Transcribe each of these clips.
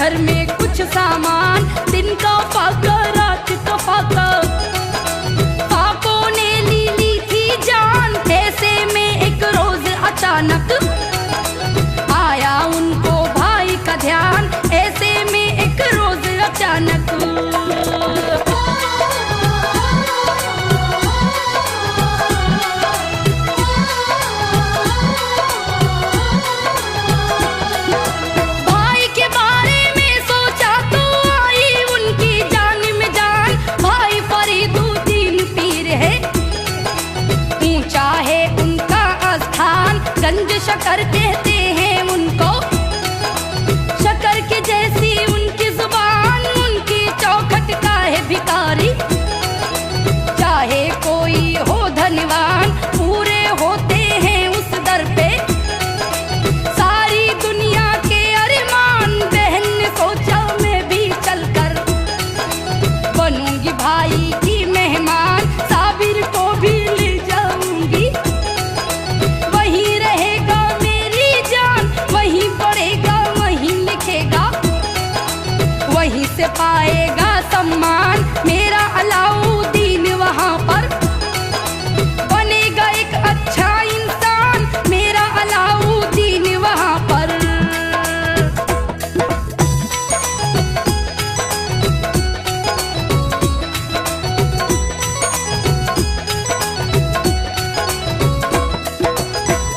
घर में कुछ सामान, दिन का फाका रात का फाका, फाकों ने ली थी जान। ऐसे में एक रोज अचानक आया उनको भाई का ध्यान, ऐसे में एक रोज अचानक। गंज शकर कहते हैं उनको, शकर के जैसी उनकी जुबान, उनकी चौखट का है भिखारी। चाहे कोई हो धनवान, पूरे होते हैं उस दर पे सारी दुनिया के अरमान। बहन ने सोचा मैं भी चलकर बनूंगी भाई की मेहमान, साबिर को भी ले जाऊंगी, वहीं रहेगा मेरी जान, वहीं पढ़ेगा वहीं लिखेगा, वहीं से पाएगा सम्मान। मेरा अलाउद्दीन वहां पर बनेगा एक अच्छा इंसान, मेरा अलाउद्दीन वहां पर।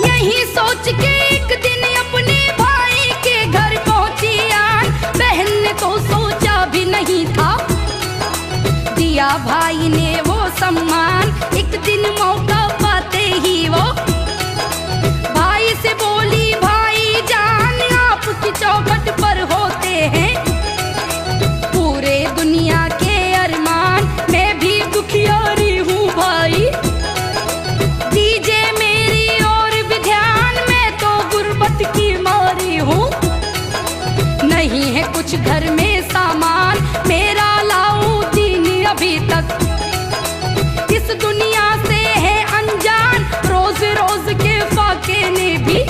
यही सोच के एक दिन अपने भाई के घर पहुंची आन, बहन ने तो सोचा भी नहीं था, दिया भाई ने वो सम्मान। एक दिन मौका पाते ही वो भाई से बोली, भाई जान आपकी चौखट पर होते हैं पूरे दुनिया के अरमान, मैं भी दुखियारी हूँ भाई, दीजिए मेरी और भी ध्यान, मैं तो गुर्बत की मारी हूँ, नहीं है कुछ घर में सामान। मेरा अलाउद्दीन अभी तक इस दुनिया से है अनजान, रोज रोज के फाके ने भी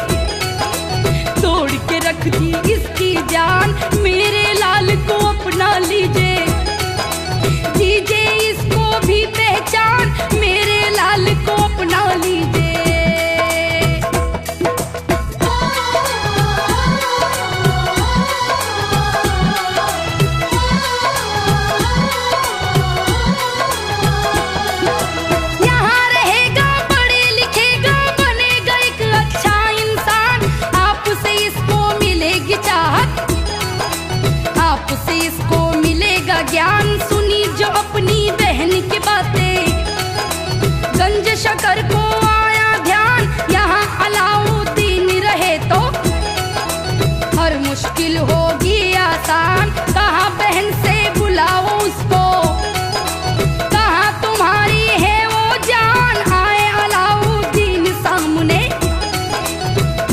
तोड़ के रख दी इसकी जान। मेरे लाल को अपना लीजिए, दीजिए इसको भी पहचान, मेरे लाल को अपना लीजिए। यहाँ रहेगा, पढ़े लिखेगा, बनेगा एक अच्छा इंसान, आपसे इसको मिलेगी चाहत, आपसे इसको मिलेगा ज्ञान। सुनी जो अपनी बहन की बातें, गंज शकर को आया ध्यान, यहाँ अलाउद्दीन रहे तो हर मुश्किल होगी आसान। कहाँ बहन से बुलाओ उसको, कहाँ तुम्हारी है वो जान, आए अलाउद्दीन सामने,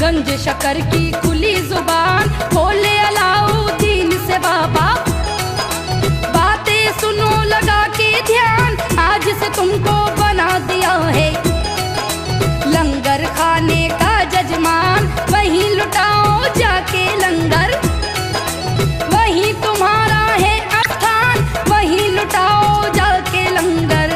गंज शकर की खुली जुबान, बोले अलाउद्दीन से बाबा बातें सुनो लगा के ध्यान, आज से तुमको बना दिया है लंगर खाने का जजमान, वहीं लुटाओ जाके लंगर, वहीं तुम्हारा है स्थान, वहीं लुटाओ जाके लंगर।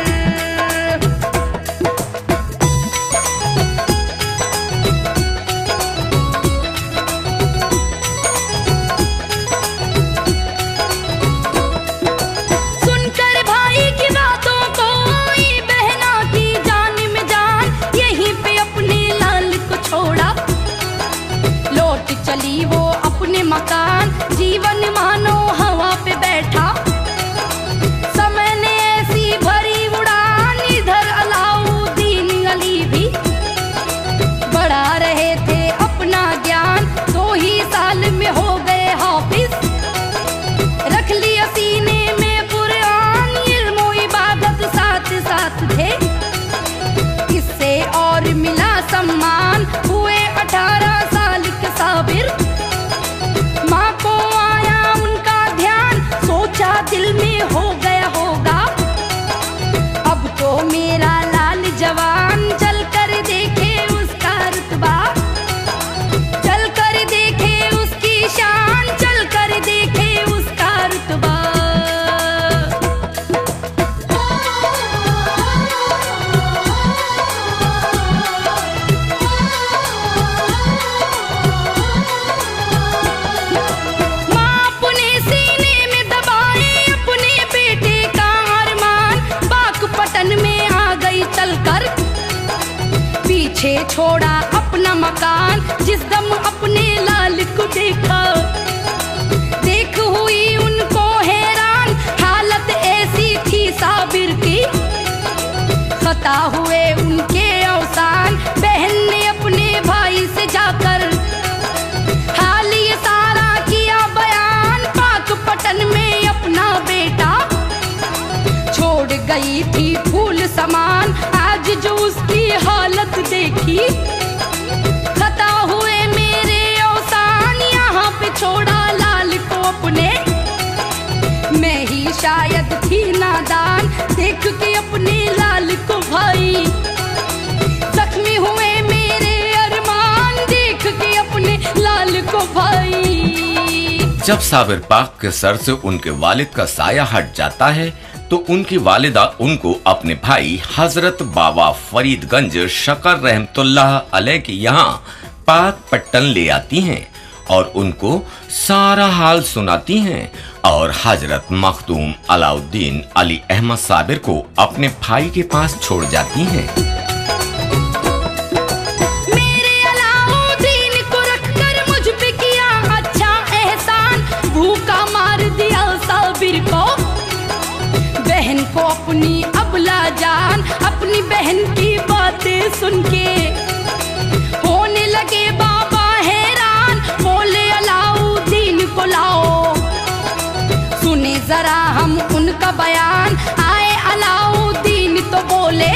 सुनकर भाई की बातों को आई बहना की जान में जान, यहीं पे अपने लाल को छोड़ा, लौट चली वो अपने मकान, जीवन मानो हवा पे बैठा, समय ने ऐसी भरी उड़ान। इधर अलाउद्दीन अली भी बढ़ा रहे थे अपना ज्ञान, 2 ही साल में हो गए हाफिज, रख लिया सीने में कुरान, इल्म इबादत साथ साथ थे, इससे और मिला सम्मान। हुए 18 साल के साबिर, माँ को आया छोड़ा अपना मकान, जिस दम अपने लाल को देखा, देख हुई उनको हैरान, हालत ऐसी थी साबिर की, खता हुए उनके अवसान। बहन ने अपने भाई से जाकर हाल ये सारा किया बयान, पाक पटन में अपना बेटा छोड़ गई थी फूल समान। आज जो उसकी हालत देखी, खता हुए मेरे अवसान, यहाँ पे छोड़ा लाल को अपने, मैं ही शायद थी नादान, देख के अपने लाल को भाई, जख्मी हुए मेरे अरमान, देख के अपने लाल को भाई। जब साबिर पाक के सर से उनके वालिद का साया हट जाता है तो उनकी वालिदा उनको अपने भाई हजरत बाबा फरीदगंज शकर रहमतुल्लाह अलैह के यहाँ पाक पट्टन ले आती हैं और उनको सारा हाल सुनाती हैं और हजरत मखदूम अलाउद्दीन अली अहमद साबिर को अपने भाई के पास छोड़ जाती हैं। मेरे अलाउद्दीन को रखकर मुझ पे किया अच्छा एहसान, भूखा मार दिया साबिर को, बहन को अपनी अबला जान, अपनी बहन की बातें सुन के होने लगे बाबा हैरान, बोले अलाउद्दीन को लाओ, सुने जरा हम उनका बयान। आए अलाउद्दीन तो बोले,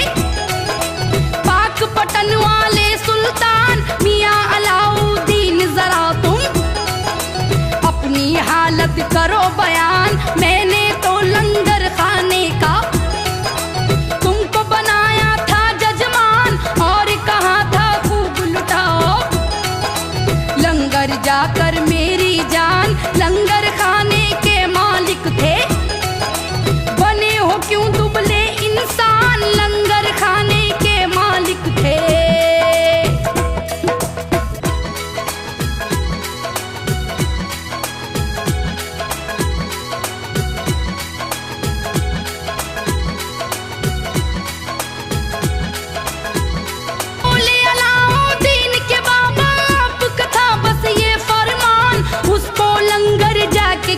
पाक पटन वाले सुल्तान मियां अलाउद्दीन, जरा तुम अपनी हालत करो बयान। मैंने तो लंगर खाने का तुमको बनाया था जजमान, और कहा था खूब लुटाओ लंगर जाकर मेरी जान। लंगर खाने के मालिक थे, बने हो क्यों दुबले इंसान, लंगर खाने के मालिक थे।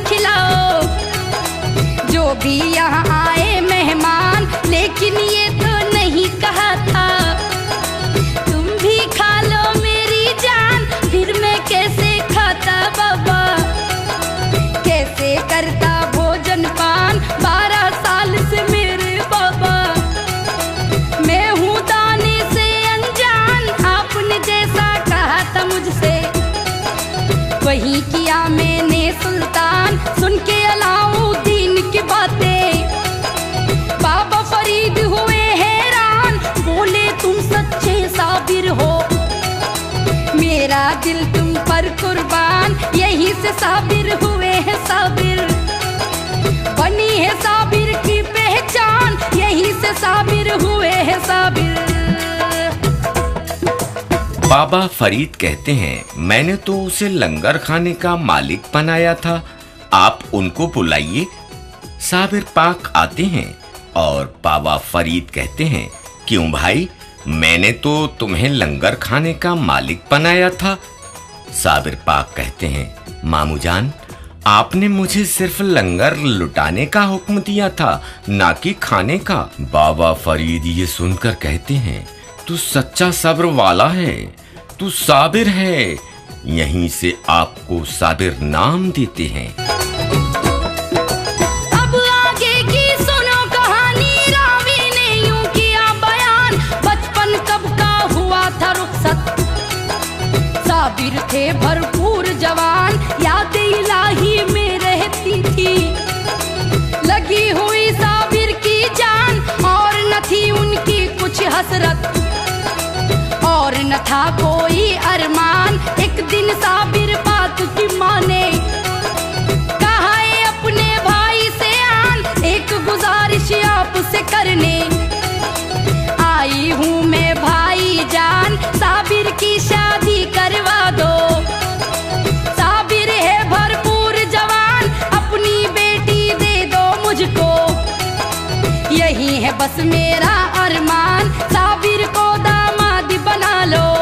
खिलाओ जो भी यहाँ आए मेहमान, लेकिन ये तो नहीं कहा था तुम भी खा लो मेरी जान। फिर मैं कैसे खाता बाबा, कैसे करता भोजन पान, 12 साल से मेरे बाबा मैं हूँ दाने से अनजान। आपने जैसा कहा था मुझसे वही किया मैंने सुल्तान। सुन के अलाउद्दीन की बातें बाबा फरीद हुए हैरान, बोले तुम सच्चे साबिर हो, मेरा दिल तुम पर कुर्बान। यहीं से साबिर हुए हैं साबिर, बनी है साबिर की पहचान, यहीं से साबिर हुए हैं साबिर। बाबा फरीद कहते हैं, मैंने तो उसे लंगर खाने का मालिक बनाया था, आप उनको बुलाइए। साबिर पाक आते हैं और बाबा फरीद कहते हैं, क्यों भाई, मैंने तो तुम्हें लंगर खाने का मालिक बनाया था। साबिर पाक कहते हैं, मामू जान, आपने मुझे सिर्फ लंगर लुटाने का हुक्म दिया था, ना कि खाने का। बाबा फरीद ये सुनकर कहते हैं, तू सच्चा सब्र वाला है, तू साबिर है, यहीं से आपको साबिर नाम देते हैं। अब आगे की सुनो कहानी, रावी ने यूं किया बयान, बचपन कब का हुआ था रुखसत, साबिर थे भरपूर जवान, याद इलाही में रहती थी लगी हुई साबिर की जान, और न थी उनकी कुछ हसरत और न था कोई अरमान। एक दिन साबिर बात की माने, कहा अपने भाई से आन, एक गुजारिश आपसे करने आई हूँ मैं भाई जान, साबिर की शादी करवा दो। साबिर है भरपूर जवान, अपनी बेटी दे दो मुझको, यही है बस मेरा अरमान, साबिर को दामाद बना लो।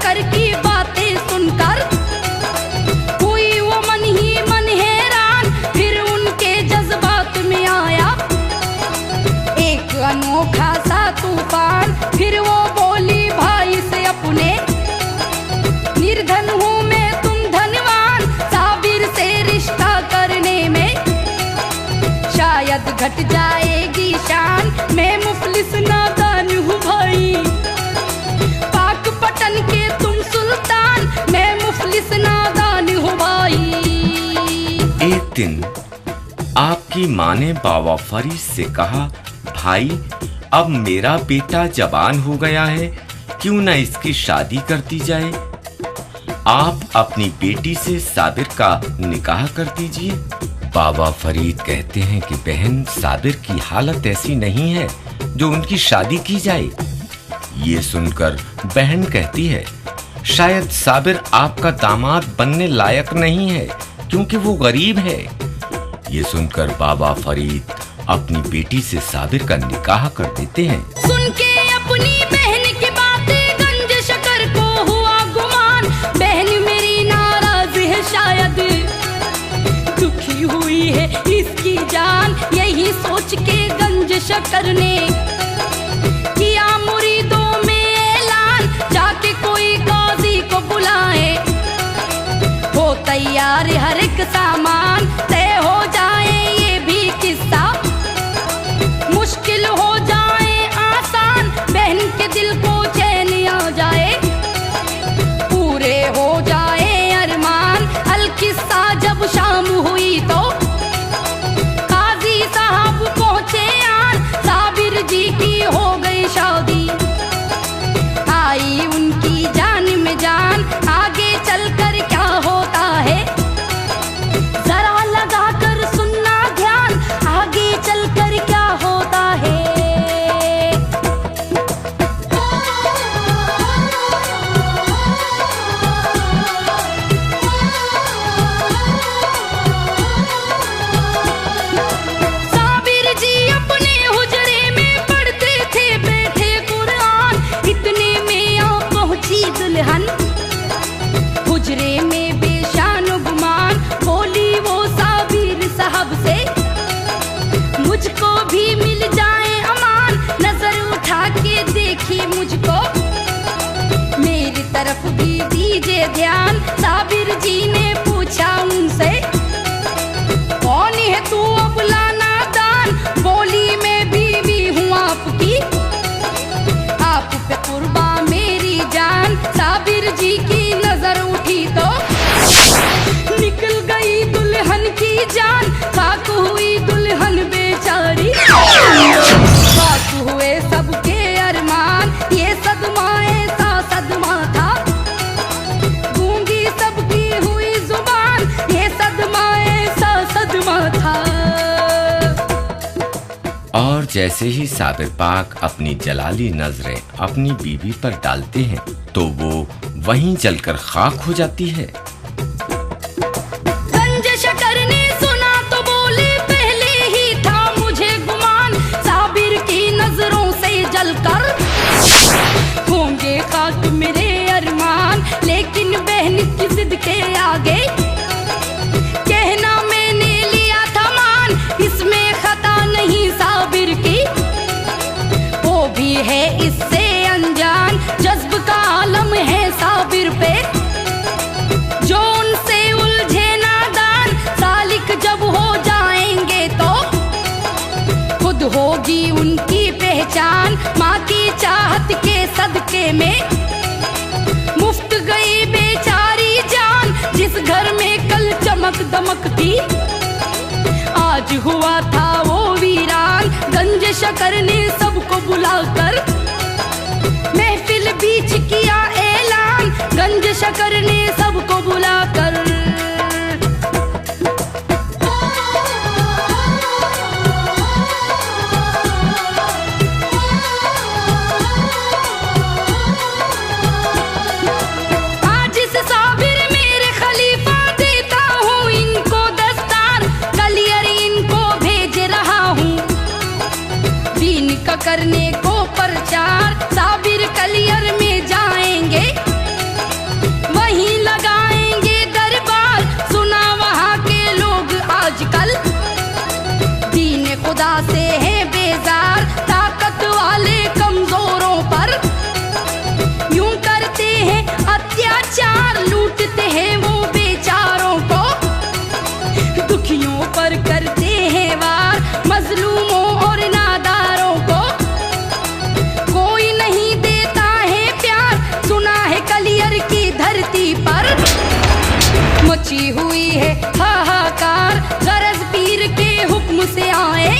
शकर की बातें सुनकर हुई वो मन ही मन हैरान। फिर उनके जज्बात में आया एक अनोखा सा तूफान। फिर वो बोली भाई से अपने, निर्धन हूँ मैं तुम धनवान, साबिर से रिश्ता करने में शायद घट जाएगी शान। मैं मुफलिस नादान हूँ भाई, पाक पटन के तुम सुल्तान, मैं मुफलिस नादान हूँ भाई। एक दिन आपकी माँ ने बाबा फरीद से कहा, भाई अब मेरा बेटा जवान हो गया है, क्यों ना इसकी शादी कर दी जाए। आप अपनी बेटी से साबिर का निकाह कर दीजिए। बाबा फरीद कहते हैं कि बहन, साबिर की हालत ऐसी नहीं है जो उनकी शादी की जाए। ये सुनकर बहन कहती है, शायद साबिर आपका दामाद बनने लायक नहीं है क्योंकि वो गरीब है। ये सुनकर बाबा फरीद अपनी बेटी से साबिर का निकाह कर देते हैं। सुन के अपनी बहन की बातें गंज शकर को हुआ गुमान, बहन मेरी नाराज है शायद, दुखी हुई है इसकी जान। यही सोच के गंज शकर ने किया मुरीदों में ऐलान, जाके कोई काजी को बुलाए, हो तैयार हर एक सामान, तय हो जाए ये भी किस्सा, मुश्किल हो जाए आसान, बहन के दिल को चैन आ जाए, पूरे हो जाए अरमान। अल किस्सा जब शाम हुई तो काजी साहब पहुंचे आन, साबिर जी की हो गई शादी, आई उनकी जान में जान। आगे चलकर क्या होता है जरा लगा कर सुनना ध्यान, आगे चलकर क्या होता है। साबिर जी अपने हुजरे में पढ़ते थे बैठे कुरान, इतने में आ पहुंची दुल्हन हुजरे में बेशान गुमान। बोली वो साबिर साहब से, मुझको भी मिल जाए अमान, नजर उठा के देखी मुझको, मेरी तरफ भी दीजिए ध्यान। साबिर जी ने पूछा उनसे, कौन है तू अबला नादान। बोली मैं बीवी हूँ आपकी, आप पे कुर्बा मेरी जान। साबिर जी की नजर उठी तो निकल गई दुल्हन की जान, खाक हुई दुल्हन बेचारी, खाक हुए सबके अरमान। ये सदमा ऐसा सदमा था, गूंगी सबकी हुई जुबान, ये सदमा ऐसा सदमा था। और जैसे ही साबिर पाक अपनी जलाली नजरें अपनी बीवी पर डालते हैं तो वो वहीं जलकर खाक हो जाती है। गंज शकर ने सुना तो बोले, पहले ही था मुझे गुमान, साबिर की नजरों से जलकर होंगे खाक मेरे अरमान। लेकिन बहन की जिद के आगे कहना मैंने लिया था मान, इसमें खता नहीं साबिर की, वो भी है इससे अनजान। जज्ब का आलम है साबिर पे, जो उनसे उलझे नादान, सालिक जब हो जाएंगे तो खुद होगी उनकी पहचान। माँ की चाहत के सदके में मुफ्त गई बेचारी जान, जिस घर में कल चमक दमक थी आज हुआ था वो वीरान। गंज शकर ने सबको बुलाकर महफिल बीच किया ऐलान, गंज शकर ने सबको बुलाकर आज से साबिर मेरे खलीफा, देता हूँ इनको दस्तार, कलियर इनको भेज रहा हूँ दीन का करने को प्रचार। साबिर कलियर में जाएंगे पर करते हैं वार मजलूमों और नादारों को कोई नहीं देता है प्यार। सुना है कलियर की धरती पर मची हुई है हाहाकार, गरज पीर के हुक्म से आए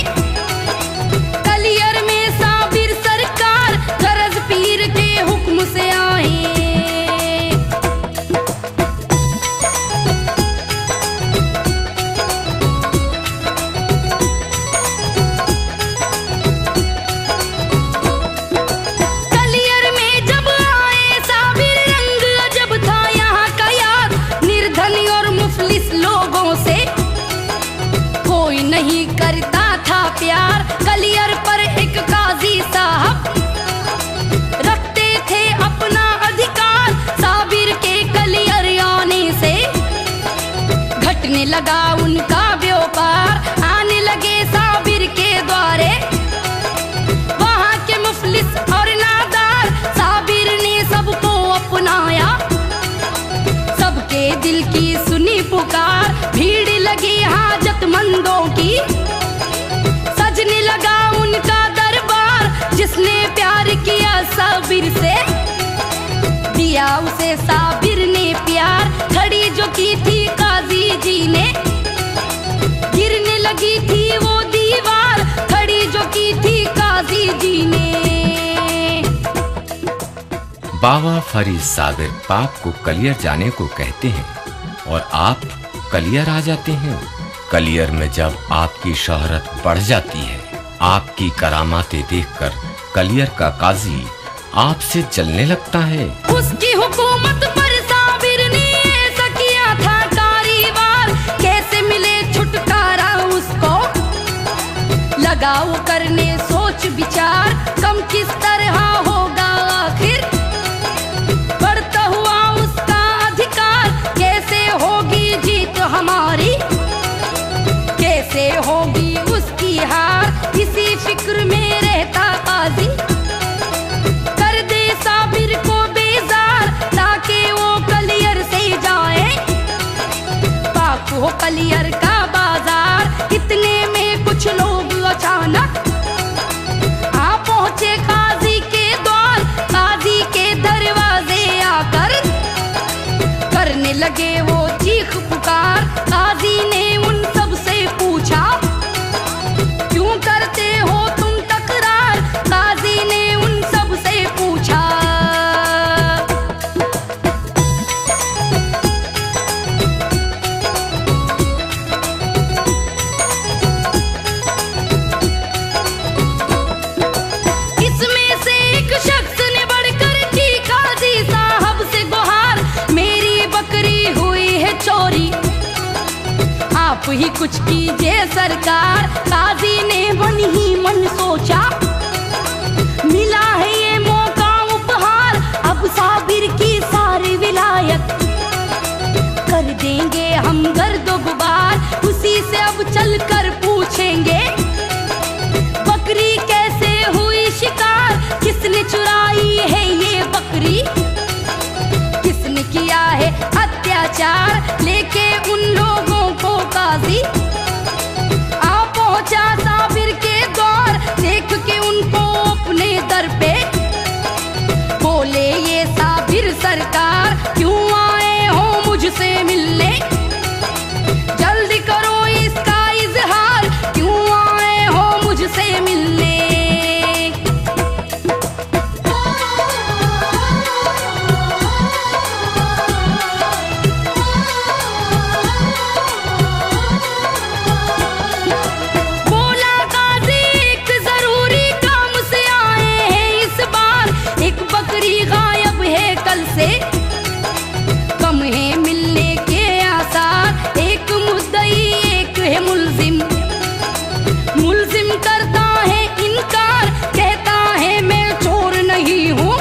कलियर में साबिर सरकार, गरज पीर के हुक्म से आए। कलियर में जब आए साबिर रंग अजब था यहाँ का यार, निर्धन और मुफलिस लोगों से कोई नहीं करता था प्यार। कलियर पर एक काजी साहब रखते थे अपना अधिकार, साबिर के कलियर आने से घटने लगा उनका व्यापार। आने लगे साबिर के द्वारे वहाँ के मुफलिस और नादार, साबिर ने सबको अपनाया, सबके दिल की सुनी पुकार। भीड़ लगी हाजतमंदों की, सजने लगा उनका दरबार। जिसने प्यार किया साबिर से दिया उसे साबिर ने प्यार। खड़ी जो की थी काजी जी ने गिरने लगी थी वो दीवार, खड़ी जो की थी काजी जी ने। बाबा फरीद साबिर पाक को कलियर जाने को कहते हैं और आप कलियर आ जाते हैं। कलियर में जब आपकी शोहरत बढ़ जाती है, आपकी करामातें देखकर कलियर का काजी आपसे जलने लगता है। उसकी हुकूमत पर साबिर ने ऐसा किया था कारीवार, कैसे मिले छुटकारा उसको लगाओ करने सोच विचार। कम किस तरह होगा आखिर बढ़ता हुआ उसका अधिकार, कैसे होगी जीत हमारी, कैसे होगी उसकी हार। इसी फिक्र में रहता काजी कर दे साबिर को बेजार, ताकि वो कलियर से जाए पाक हो कलियर का बाजार। इतने में कुछ लोग अचानक आ पहुंचे काजी के द्वार, काजी के दरवाजे आकर करने लगे वो चीख पुकार। काजी ने उन सब से पूछा क्यों करते हो तुम तकरार, काजी ने उन सब से पूछा। इसमें से एक शख्स ने बढ़कर की काजी साहब से गुहार, मेरी बकरी हुई है चोरी आप ही कुछ कीजिए सरकार। काजी ने मन ही मन सोचा मिला है ये मौका उपहार, अब साबिर की सारी विलायत कर देंगे हम गर्दो गुबार। उसी से अब चलकर पूछेंगे बकरी कैसे हुई शिकार, किसने चुराई है ये बकरी, किसने किया है अत्याचार। लेके उन लोगों को काजी आ पहुंचा साबिर के द्वार, देख के उनको अपने दर पे बोले ये साबिर सरकार, क्यों आए हो मुझसे मिलने, जल्दी करो इसका इजहार, क्यों आए हो मुझसे मिलने। बोला काजी एक जरूरी काम से आए हैं इस बार, एक बकरी गायब है कल से, कम है मिलने के आसार। एक मुद्दई एक है मुल्जिम, मुल्जिम करता है इनकार, कहता है मैं चोर नहीं हूँ,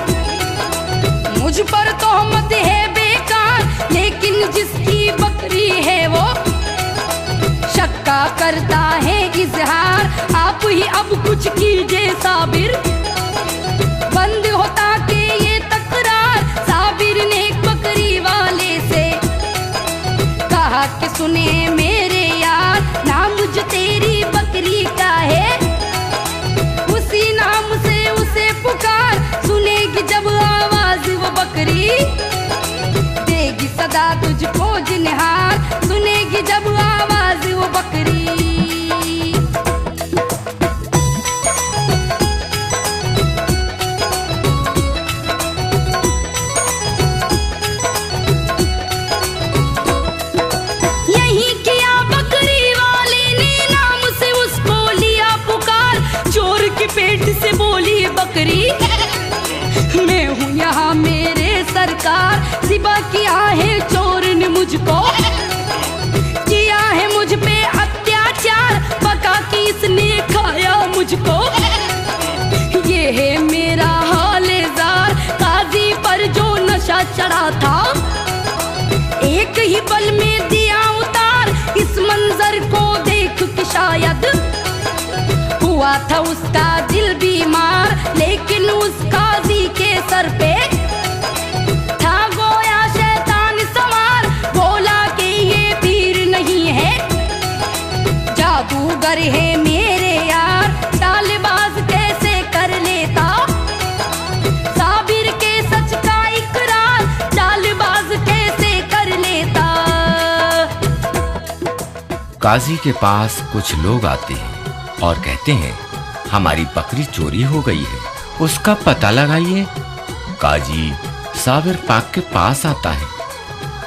मुझ पर तोहमत है बेकार। लेकिन जिसकी बकरी है वो शक्का करता है इजहार, आप ही अब कुछ कीजिए साबिर, बंद होता के ये तकरार। साबिर ने बकरी वाले से कहा कि सुने मेरे यार, नाम तुझको जिन्हार, सुनेगी जब आवाज वो बकरी। यही किया बकरी वाले ने, नाम से उसको लिया पुकार। चोर के पेट से बोली बकरी, मैं हूँ यहाँ मेरे सरकार। सिबा किया है चोर ने मुझको, किया है मुझ पे अत्याचार। पका कि इसने खाया मुझको, ये है मेरा हालेदार। काजी पर जो नशा चढ़ा था, एक ही पल में दिया उतार। इस मंजर को देख के शायद हुआ था उसका दिल बीमार, लेकिन उस काजी के सर पे था गोया शैतान सवार। बोला कि ये पीर नहीं है, जादूगर है मेरे यार। चालबाज कैसे कर लेता साबिर के सच का इकरार, चालबाज कैसे कर लेता। काजी के पास कुछ लोग आते हैं और कहते हैं हमारी बकरी चोरी हो गई है, उसका पता लगाइए। काजी साबिर पाक के पास आता है।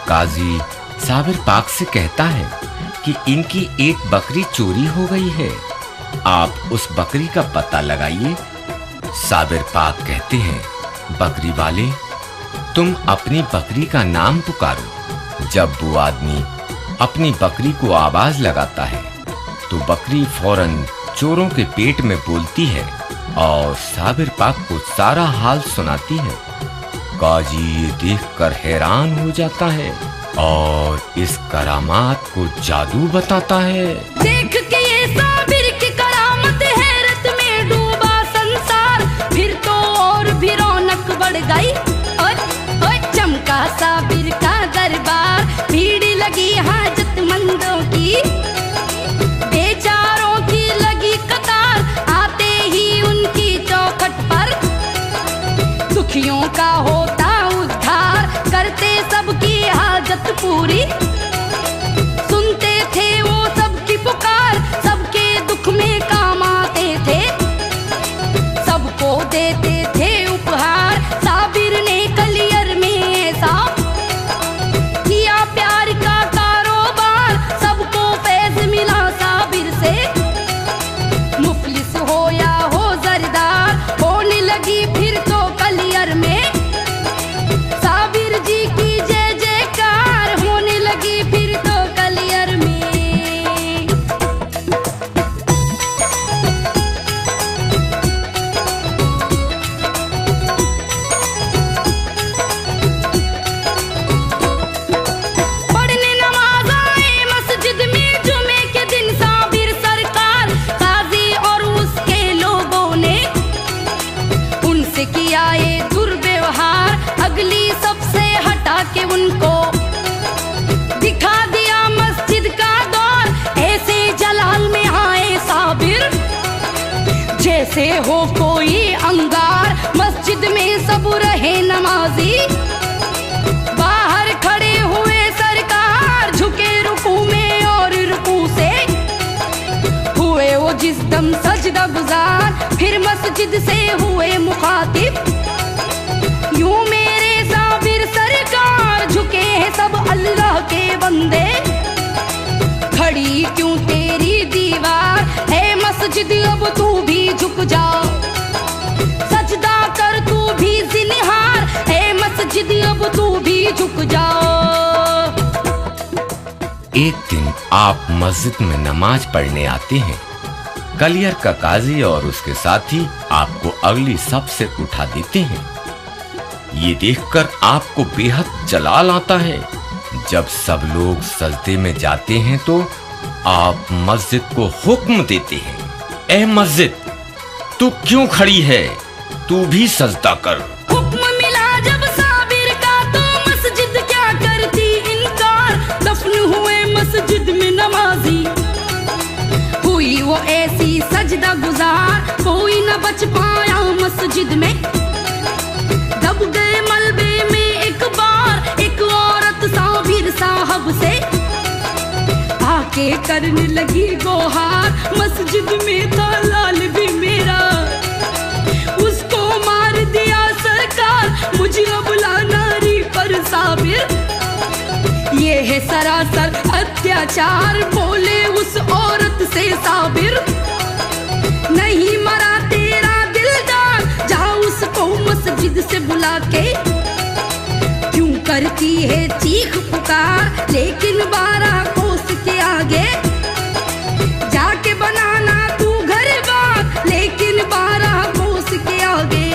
काजी साबिर पाक से कहता है कि इनकी एक बकरी चोरी हो गई है, आप उस बकरी का पता लगाइए। साबिर पाक कहते हैं बकरी वाले, तुम अपनी बकरी का नाम पुकारो। जब वो आदमी अपनी बकरी को आवाज लगाता है तो बकरी फौरन चोरों के पेट में बोलती है और साबिर पाक को सारा हाल सुनाती है। काजी ये देखकर हैरान हो जाता है और इस करामात को जादू बताता है। देख के ये साबिर की करामत, हैरत में डूबा संसार। फिर तो और भी रौनक बढ़ गई, ओए चमका साबिर का दरबार। भीड़ लगी हाजतमंदों की, बेचारों की लगी कतार। आते ही उनकी चौखट पर दुखियों का होता उद्धार। करते सबकी हाजत पूरी, सुनते थे वो सबकी पुकार। सबके दुख में काम आते थे, सबको देते थे उपहार। साबिर ने कलियर में ऐसा किया प्यार का कारोबार, सबको फैज मिला साबिर से। मुफलिस हो या हो जरदार, होने लगी फिर तो कलियर में साबिर जी की जय जयकार। होने लगी फिर तो कलियर में। पढ़ने नमाज आए मस्जिद में जुमे के दिन साबिर सरकार। काजी और उसके लोगों ने उनसे किया ये दुर्व्यवहार। अगली सबसे हटा के उनको दिखा दिया मस्जिद का द्वार। ऐसे जलाल में आए साबिर जैसे हो कोई अंगार। मस्जिद में सब रहे नमाजी, बाहर खड़े हुए सरकार। झुके रुकू में और रुकू से हुए वो जिस दम सजदा गुजार। फिर मस्जिद से हुए मुखातिब, यूं मेरे साबिर सरकार। झुके हैं सब अल्लाह के बंदे, खड़ी क्यों तेरी दीवार। है मस्जिद अब तू भी झुक जा, सजदा कर तू भी जिन्हार। है मस्जिद अब तू भी झुक जा। एक दिन आप मस्जिद में नमाज पढ़ने आते हैं। कलियर का काजी और उसके साथी आपको अगली सफ से उठा देते हैं। ये देखकर आपको बेहद जलाल आता है। जब सब लोग सजदे में जाते हैं तो आप मस्जिद को हुक्म देते हैं, ए मस्जिद तू क्यों खड़ी है, तू भी सजदा कर। हुक्म मिला जब साबिर का तो मस्जिद क्या करती इनकार। दफन हुए मस्जिद में नमाजी, हुई वो ऐसी सजदा गुजार। कोई न बच पाया मस्जिद में, दब गए मलबे में एक बार। एक औरत साबिर आके करने लगी गोहार, मस्जिद में था लाल भी मेरा, उसको मार दिया सरकार, मुझे अब लानारी पर साबिर। ये है सरासर अत्याचार, बोले उस औरत से साबिर। नहीं मरा तेरा दिलदार, जा उसको मस्जिद से बुला के। क्यों करती है चीख पुकार, लेकिन 12 कोस के आगे। जाके बनाना तू घर बार, लेकिन 12 कोस के आगे।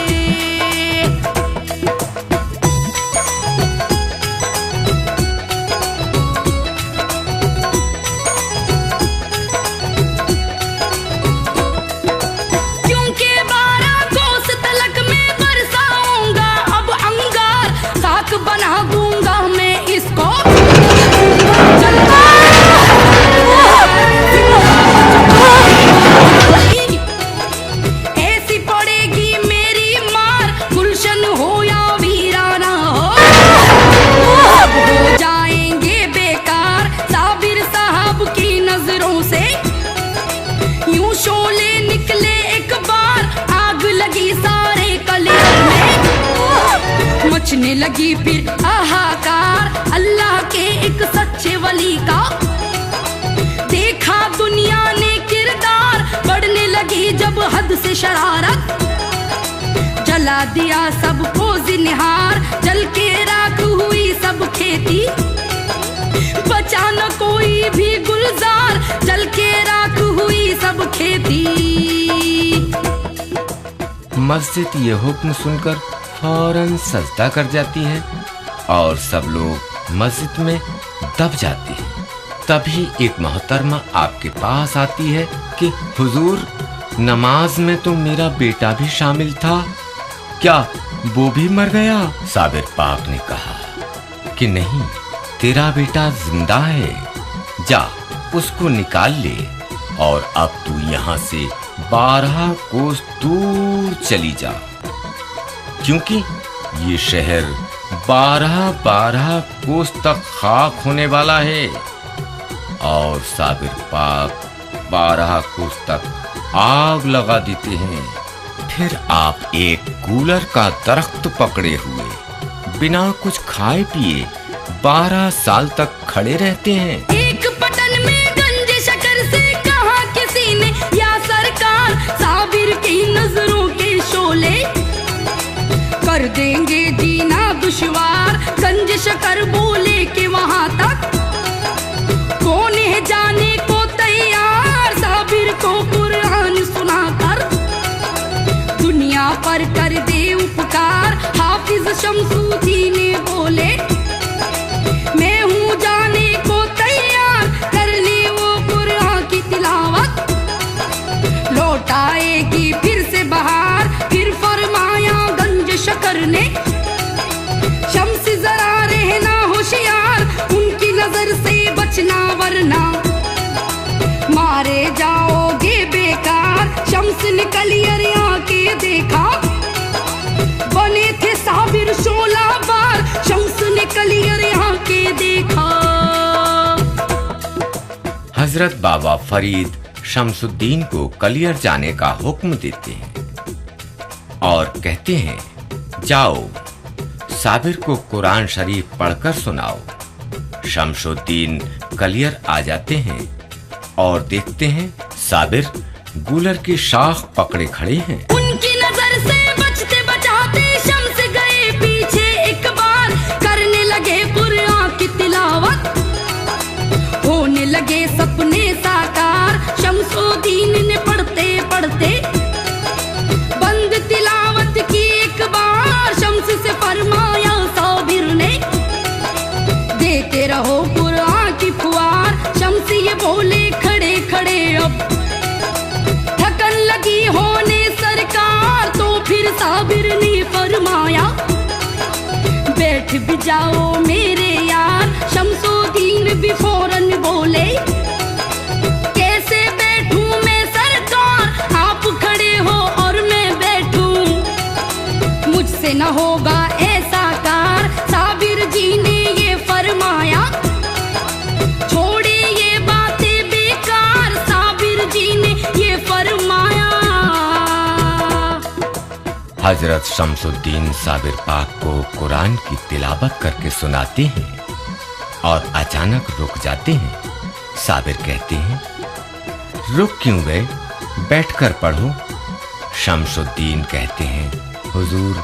क्योंकि 12 कोस तलक में बरसाऊंगा अब अंगार, खाक बना दूंगा मैं इसको। ऐसी पड़ेगी मेरी मार, गुलशन हो या वीराना हो, सब हो जाएंगे बेकार साबिर साहब की नजरों से। यूं शोले निकले एक बार, आग लगी सारे कलियर में। मचने लगी फिर हाहाकार, अल्लाह के एक सच्चे वली का। देखा दुनिया ने किरदार, बढ़ने लगी जब हद से शरारत। जला दिया सबको जिन्हार, जल के राख हुई सब खेती। बचा न कोई भी गुलजार, जल के राख हुई सब खेती। मस्जिद ये हुक्म सुनकर फौरन सजदा कर जाती है और सब लोग मस्जिद में दब जाते हैं। तभी एक मोहतरमा आपके पास आती है कि हुजूर, नमाज में तो मेरा बेटा भी शामिल था, क्या वो भी मर गया? साबिर पाक ने कहा कि नहीं, तेरा बेटा जिंदा है, जा उसको निकाल ले और अब तू यहाँ से 12 कोस दूर चली जा, क्योंकि ये शहर 12 कोस तक खाक होने वाला है। और साबिर पाक 12 कोस तक आग लगा देते हैं। फिर आप एक कूलर का दरख्त पकड़े हुए बिना कुछ खाए पिए 12 साल तक खड़े रहते हैं। एक पटन में गंज शकर से कहा किसी ने, या सरकार साबिर की नजरों के शोले कर देंगे जीना दुश्वार। गंज शकर बोले कि वहां तक कौन है जाने को तैयार, साबिर को कुरान सुनाकर दुनिया पर कर दे उपकार। हाफिज शमसुद्दीन ने बोले, मैं हूँ जाने को तैयार, कर ले वो कुरान की तिलावत। लौट आएगी फिर से बहार, फिर फरमाया गंज शकर ने, शम्स जरा रहना होशियार, उनकी नजर से बचना वरना मारे जाओगे बेकार। शम्स ने कलियर आके देखा, बने थे साबिर 16 बार, शम्स ने कलियर आके देखा। हजरत बाबा फरीद शमसुद्दीन को कलियर जाने का हुक्म देते हैं और कहते हैं, जाओ साबिर को कुरान शरीफ पढ़कर सुनाओ। शमसुद्दीन कलियर आ जाते हैं और देखते हैं साबिर गूलर की शाख पकड़े खड़े हैं। उनकी नजर से बचते बचाते शम्स गए पीछे एक बार, करने लगे कुरान की तिलावत। होने लगे सपने साकार, शमसुद्दीन ने पढ़ते पढ़ते बंद तिलावत की एक बार। शम्स से फरमाया साबिर ने, देते रहो कुरान की फुहार। शम्स ये बोले खड़े खड़े अब थकन लगी होने सरकार, तो फिर साबिर ने फरमाया, बैठ भी जाओ मेरे यार। शमसुद्दीन भी फौरन बोले, कैसे बैठूं मैं सरकार, आप खड़े हो और मैं बैठूं, मुझसे न होगा ऐसा कार। साबिर जी ने ये फरमाया, छोड़े ये बातें हजरत शमसुद्दीन साबिर पाक को कुरान की तिलावत करके सुनाते हैं और अचानक रुक जाते हैं। साबिर कहते हैं, रुक क्यों गए, बैठकर पढ़ो। शमसुद्दीन कहते हैं, हुजूर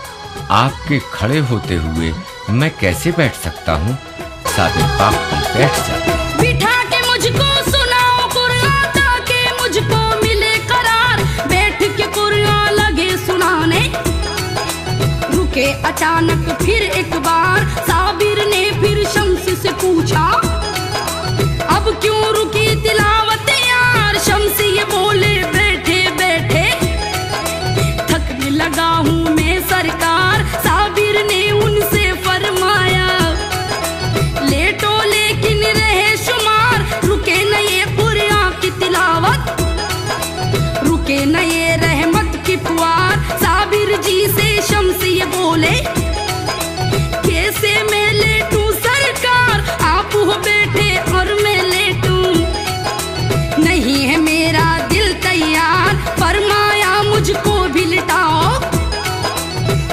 आपके खड़े होते हुए मैं कैसे बैठ सकता हूँ। साबिर पाक भी बैठ जाते हैं। बिठा के मुझको सुनाओ कुरान ताकि मुझको मिले करार, बैठ के कुरान लगे सुनाने। रुके अचानक फिर एक बार, साबिर ने फिर शम्स से पूछा, अब क्यों रुकी तिलावत यार। शम्स ये बोले, बैठे बैठे थकने लगा हूँ मैं सरकार। साबिर ने उनसे फरमाया, लेटो लेकिन रहे शुमार। रुके न ये कुरान की तिलावत, रुके न ये रहमत की फुहार। साबिर जी से शम्स ये बोले, कैसे मैं लेटूं सरकार, आप हो बैठे और मैं लेटूं। नहीं है मेरा दिल तैयार, फरमाया मुझको भी लिटाओ,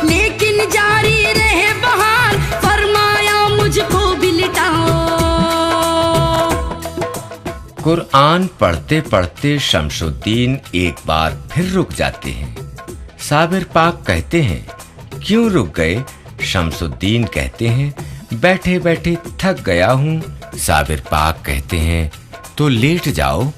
लेकिन जारी रहे बहार। फरमाया मुझको भी लिटाओ। कुरान पढ़ते पढ़ते शमसुद्दीन एक बार फिर रुक जाते हैं। साबिर पाक कहते हैं, क्यों रुक गए। शमसुद्दीन कहते हैं, बैठे बैठे थक गया हूँ। साबिर पाक कहते हैं, तो लेट जाओ।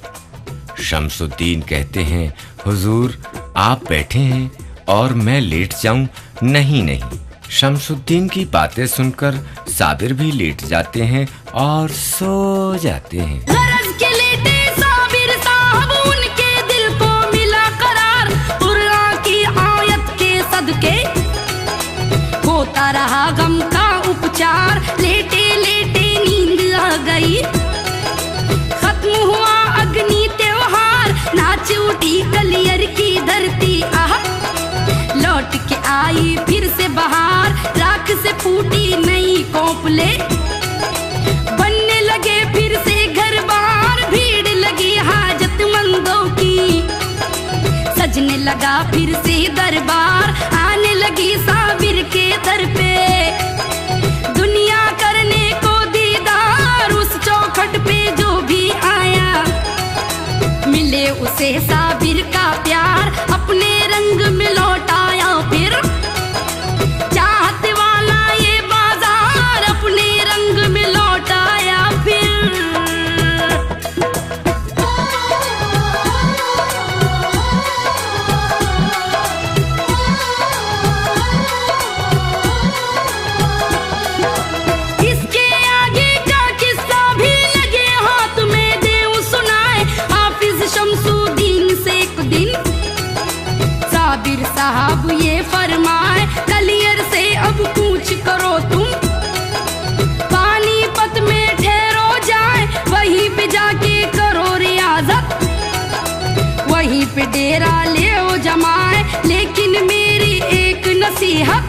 शमसुद्दीन कहते हैं, हुजूर आप बैठे हैं और मैं लेट जाऊं। नहीं नहीं। शमसुद्दीन की बातें सुनकर साबिर भी लेट जाते हैं और सो जाते हैं। गरज के लेटे साबिर साहब, उनके दिल को मिला करार। कुरान की आयत के सदके होता रहा गम का उपचार। लेटे लेटे नींद आ गई, खत्म हुआ अग्नि त्योहार। नाच उठी कलियर की धरती, आह लौट के आई फिर से बहार। राख से फूटी नई कोपले, बनने लगे फिर से घर बार। भीड़ लगी हाजतमंदों की, सजने लगा फिर से दरबार। आने लगी साबिर के दर पे दुनिया करने को दीदार। उस चौखट पे जो भी आया, मिले उसे साबिर का प्यार। अपने रंग में लौटाया फिर चाहते वाला ये बाजार। अपने रंग में लौटाया फिर। इसके आगे का किस्सा भी लगे हाथ में देव सुनाए। हाफिज शमसुद्दीन से एक दिन साबिर साहब ये फरमाए, कलियर से अब पूछ करो तुम। पानीपत में ठहरो जाए, वहीं पे जाके करो रियाजत। वहीं पे डेरा ले ओ जमाए, लेकिन मेरी एक नसीहत,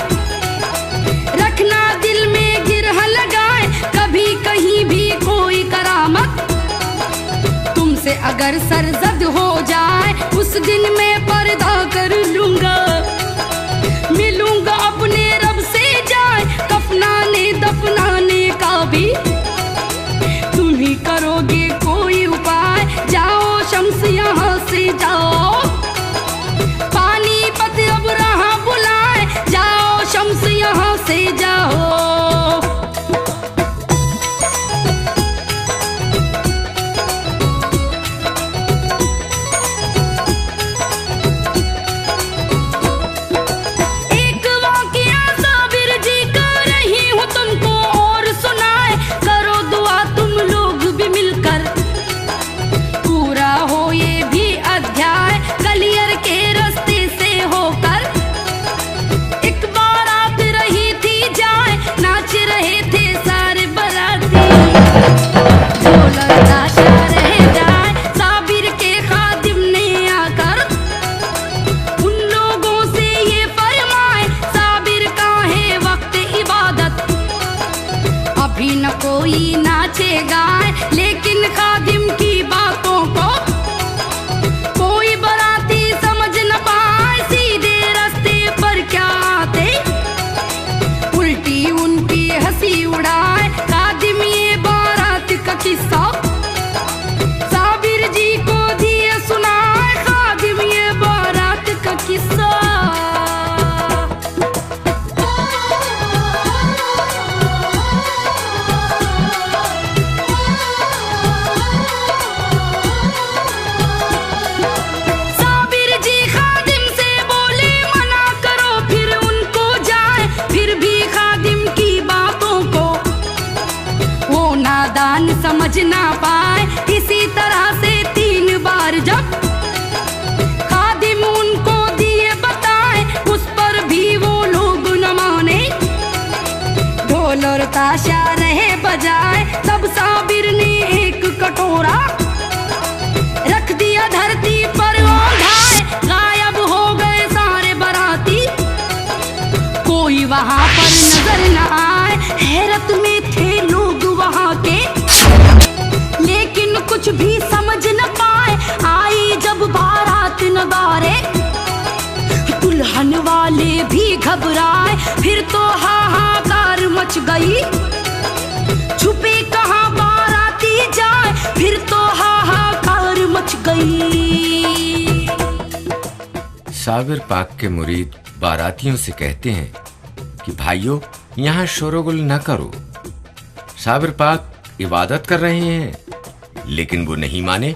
रखना दिल में गिरह लगाए। कभी कहीं भी कोई करामत तुमसे अगर सरजद हो जाए, उस दिन मैं पर्दा कर लूंगा। मिलूंगा अपने रब से जाए, कफनाने दफनाने का भी तुम ही करोगे कोई उपाय। जाओ शम्स यहाँ से जाओ, पानीपत अब रहा बुलाए। जाओ शम्स यहाँ से जाओ। कुछ भी समझ न पाए। आई जब बारात नगारे, दुल्हन वाले भी घबराए। फिर तो हाहाकार मच गई, छुपे कहाँ बाराती जाए। फिर तो हाहाकार मच गई। साबिर पाक के मुरीद बारातियों से कहते हैं कि भाइयों, यहाँ शोरगुल न करो, साबिर पाक इबादत कर रहे हैं। लेकिन वो नहीं माने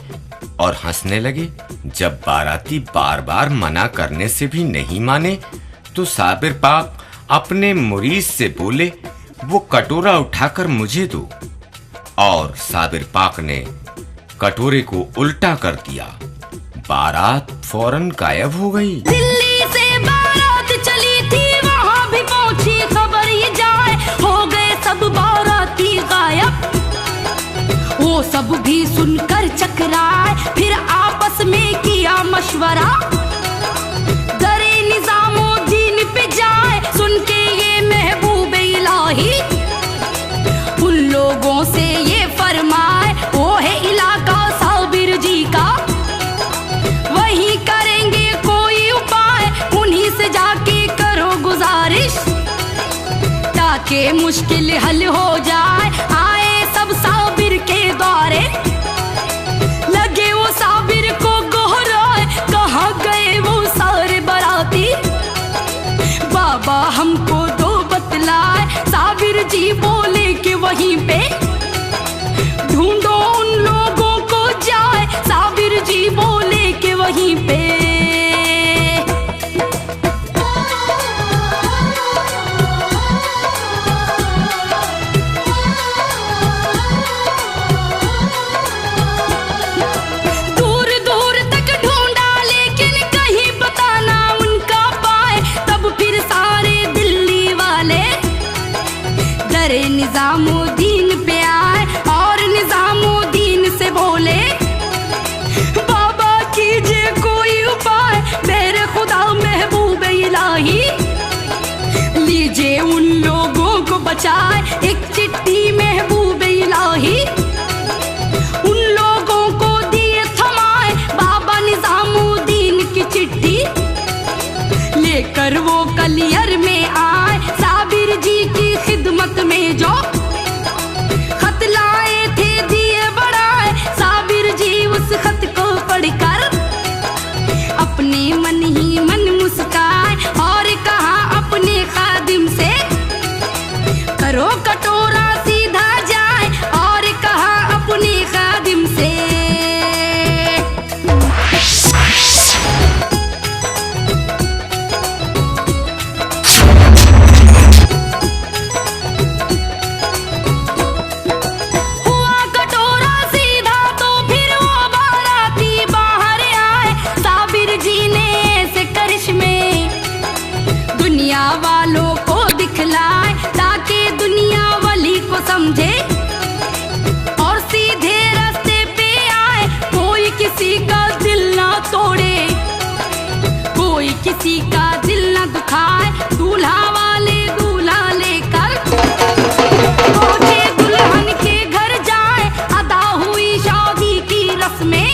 और हंसने लगे। जब बाराती बार बार मना करने से भी नहीं माने तो साबिर पाक अपने मुरीद से बोले, वो कटोरा उठाकर मुझे दो। और साबिर पाक ने कटोरे को उल्टा कर दिया। बारात फौरन गायब हो गई। दिल्ली से बारात चली थी, वहाँ भी पहुंची खबर ये जाए। हो गए सब बाराती गायब, वो सब भी सुनकर चकराए। फिर आपस में किया मशवरा, दरे निजामुद्दीन पे जाए। सुन के ये महबूब इलाही उन लोगों से ये फरमाए, वो है इलाका साबिर जी का, वही करेंगे कोई उपाय। उन्हीं से जाके करो गुजारिश, ताकि मुश्किल हल हो जाए। आए सब साबिर के द्वारे, लगे वो साबिर को गोहराए। कहाँ गए वो सारे बराती, बाबा हमको दो बतलाए। साबिर जी बोले कि वहीं पे ढूंढो उन लोगों को जाए। साबिर जी बोले कि वहीं पे। दूर दूर तक ढूंढा लेकिन कहीं पता ना उनका पाए। तब फिर सारे दिल्ली वाले दरे निजामुद्दीन पे आए और निजामुद्दीन से बोले, बाबा कीजिए कोई उपाय, मेरे खुदा महबूब इलाही लीजिए उन लोगों को बचाए। एक चिट्ठी महबूब इलाही उन लोगों को दिए थमाए। बाबा निजामुद्दीन की चिट्ठी लेकर वो कलियर में आए। साबिर जी की खिदमत में जो खत लाए थे दिए बढ़ाए। साबिर जी उस खत को पढ़कर अपने मन ही मन मुस्काए और कहा अपने खादिम से, करो कटोरा सीधा जाए। और कहा अपने खादिम से, हुआ कटोरा सीधा तो फिर वो बाराती बाहर आए। साबिर जी ने ऐसे करिश्मे दुनिया वालों को दिखलाए, ताकि दुनिया वाली को समझे और सीधे रास्ते पे आए। कोई किसी का दिल ना तोड़े, कोई किसी का दिल ना दुखाए। दूल्हा वाले दूल्हा लेकर पहुंचे दुल्हन के घर जाए। अदा हुई शादी की रस्में,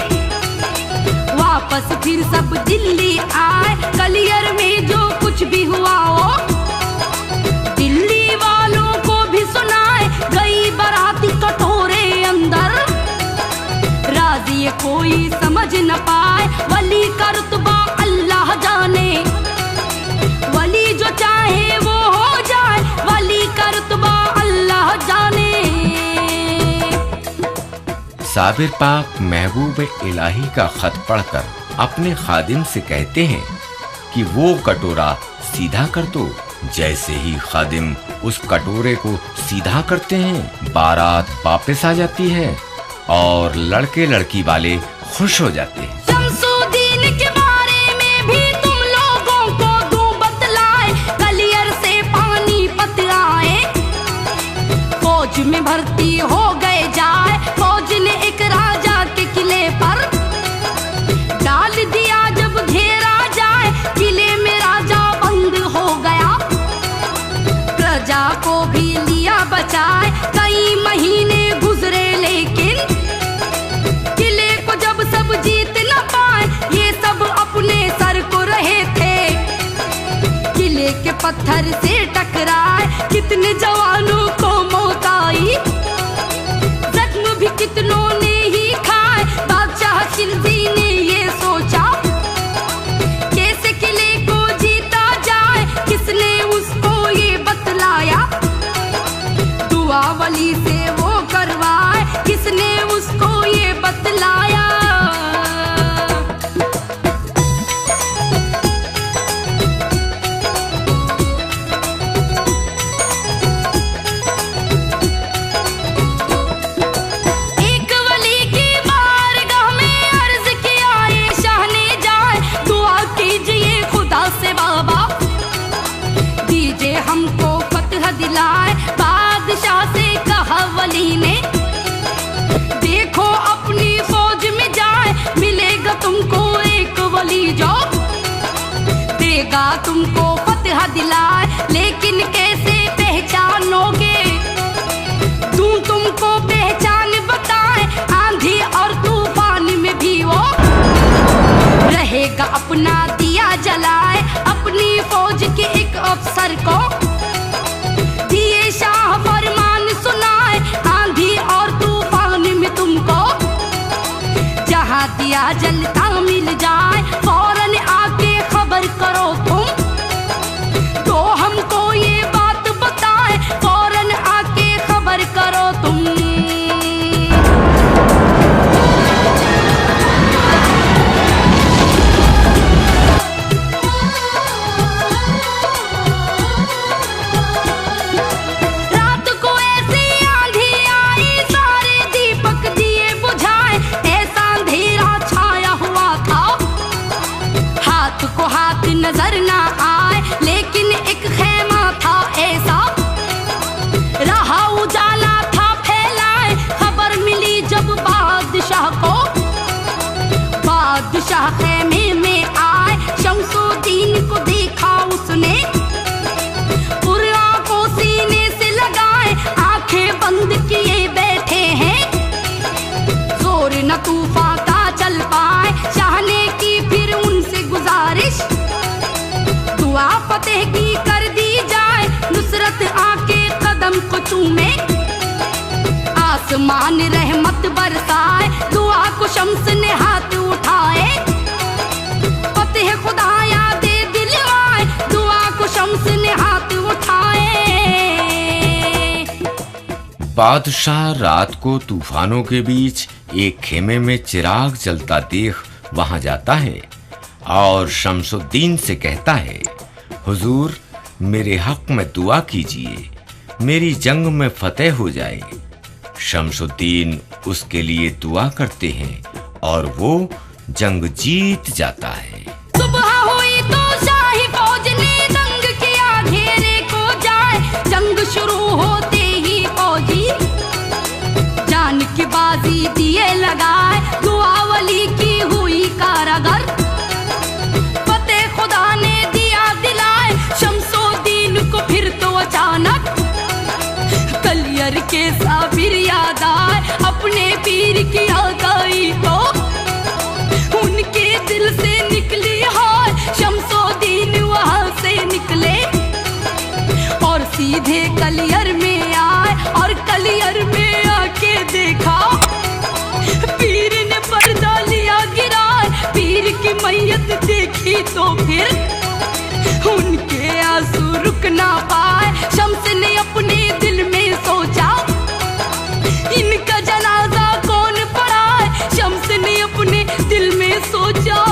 वापस फिर सब दिल्ली आए। कलियर में जो कुछ भी हुआ हो दिल्ली वालों को भी सुनाए। गई बाराती कटोरे अंदर, राजी कोई समझ न पाए। वली का रुतबा अल्लाह जाने, वली जो चाहे वो हो जाए। वली का रुतबा अल्लाह जाने। साबिर पाक महबूब इलाही का खत पढ़कर अपने खादिम से कहते हैं कि वो कटोरा सीधा कर दो। जैसे ही खादिम उस कटोरे को सीधा करते हैं, बारात वापस आ जाती है और लड़के लड़की वाले खुश हो जाते हैं। शमसुद्दीन के बारे में भी तुम लोगों को दूं बतलाए। कलियर से पानी पत आए, फौज में भर्ती हो गए जाए। फौज ने एक राजा के किले पर डाल दिया। जब घेरा जाए किले में राजा बंद हो गया, प्रजा को भी लिया बचाए। कई महीने गुजरे लेकिन दिया जलता मिल जाए, फौरन आके खबर करो तुम, तो हमको ये बात बताए, फौरन आके खबर करो तुम। रात को ऐसी आंधी आई, सारे दीपक दिए बुझाए, ऐसा अंधेरा छाया हुआ था, हाथ को हाथ नजर ना आए, लेकिन एक खेमा था ऐसा, रहा उजाला था फैलाए। खबर मिली जब बादशाह को, बादशाह खेमे में आए, शमसुद्दीन को देखा उसने, आंखों सीने से लगाए, आंखें बंद किए बैठे हैं, जोर न तूफान का चल पाए, चाहने की फिर उनसे गुजारिश, दुआ फतेह की कर दी जाए, नुसरत आके कदम को चूमे, आसमान रहमत बरसाए, दुआ को शम्स ने हाथ उठाए, फतेह खुदाया दे दिलवाए, दुआ को शम्स ने हाथ उठाए। बादशाह रात को तूफानों के बीच एक खेमे में चिराग जलता देख वहां जाता है और शमसुद्दीन से कहता है, हुजूर मेरे हक में दुआ कीजिए, मेरी जंग में फतेह हो जाए। शमसुद्दीन उसके लिए दुआ करते हैं और वो जंग जीत जाता है। सुबह हुई तो शाही फौज ने दंग किया, घेरे को जाए, जंग शुरू होते ही फौजी जान की बाजी दिए लगाए, दुआ वली की हुई कारागर, फतेह खुदा ने दिया दिलाए, शमसुद्दीन को फिर तो अचानक कलियर के साबिर याद आए, अपने पीर की आगाही तो उनके दिल से निकली हाय, शमसुद्दीन वहां से निकले और सीधे कलियर में आए, और कलियर में आके देखा पीर ने पर्दा लिया गिराए, पीर की मैयत देखी तो फिर उनके आंसू रुक ना पाए, शम्स ने अपने दिल में सोचा इनका जनाजा कौन पढ़ाए, शम्स ने अपने दिल में सोचा।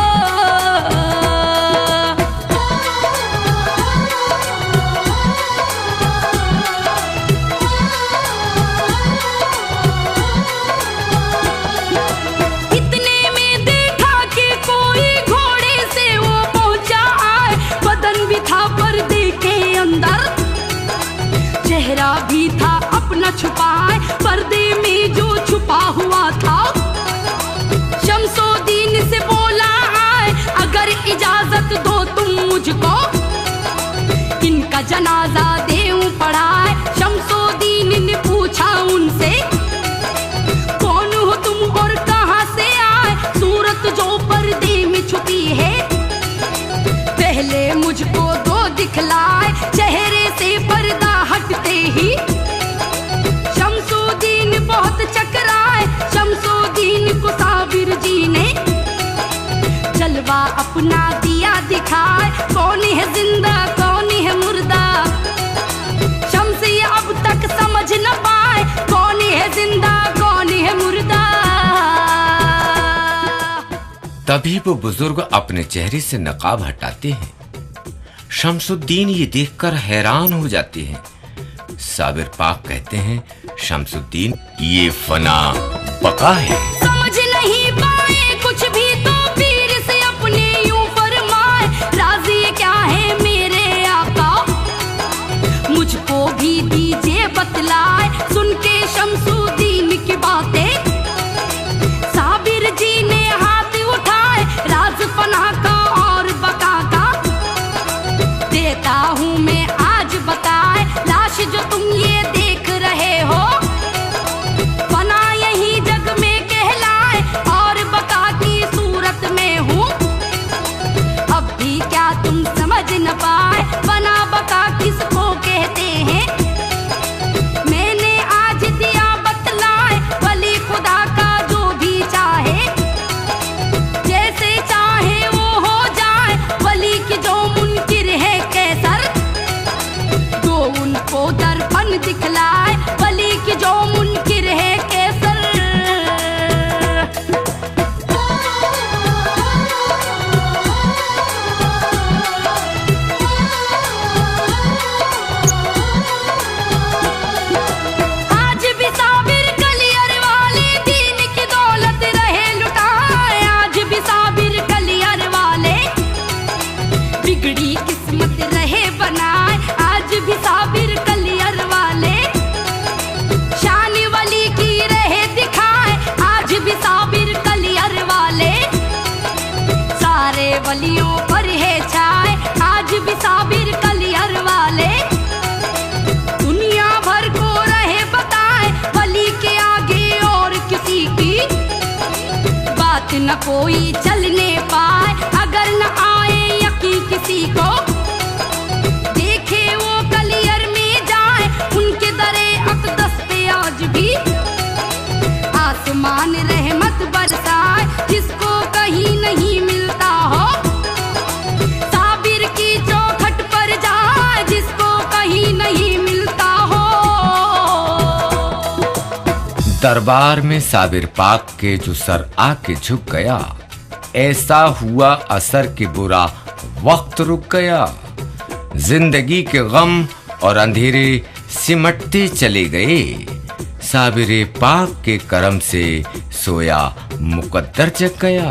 इतने में देखा कि कोई घोड़े से वो पहुंचा आए, बदन भी था पर्दे के अंदर, चेहरा भी था अपना छुपाए, पर्दे में जो छुपा हुआ था, शमसुद्दीन से बोला आए, अगर इजाजत दो तुम मुझको, इनका जनाजा देऊं पढ़ाए। शमसुद्दीन ने पूछा उनसे, कौन हो तुम और कहां से आए, सूरत जो पर्दे में छुपी है, पहले मुझको दो दिखलाए, चेहरे से पर्दा हटते ही शमसुद्दीन बहुत चकराए, शमसुद्दीन को साबिर जी ने जलवा अपना दिया दिखाए, कौन है जिंदा कौन है मुर्दा, शम्स ये अब तक समझ न पाए, कौन है जिंदा कौन है मुर्दा। तभी वो बुजुर्ग अपने चेहरे से नकाब हटाते हैं। शमसुद्दीन ये देखकर हैरान हो जाते हैं। साबिर पाक कहते हैं, शमसुद्दीन ये फना बका है। समझ नहीं पाए कुछ भी तो पीर से अपने यूं फरमाए, राजी क्या है मेरे आका, मुझको भी दीजिए बतलाए। सुन के शमसुद्दीन की बातें साबिर जी ने हाथ उठाए, राज फना का और बका का देता हूँ मैं आज बताए, लाश जो तुम ये देख रहे हो फना यही जग में कहलाए, और शान दिखलाए, वली की जो मुनकिर है कैसर। आज भी साबिर कलियर वाले दीन की दौलत रहे लुटाए, आज भी साबिर कलियर वाले बिगड़ी किस्मत रहे बनाए, आज भी साबिर कलियर वाले शान वली की रहे दिखाए, आज भी साबिर कलियर वाले सारे वलियों पर है छाए, आज भी साबिर कलियर वाले दुनिया भर को रहे बताए, वली के आगे और किसी की बात न कोई चलने पाए। अगर न आए यकीन किसी को, देखे वो कलियर में जाए, उनके दरे अक़दस पे आज भी आसमान रहमत बरसाए, जिसको कहीं नहीं मिलता हो साबिर की चौखट पर जाए, जिसको कहीं नहीं मिलता हो। दरबार में साबिर पाक के जो सर आके झुक गया, ऐसा हुआ असर कि बुरा वक्त रुक गया। जिंदगी के गम और अंधेरे सिमटते चले गए, साबिर पाक के करम से सोया मुकद्दर जग गया।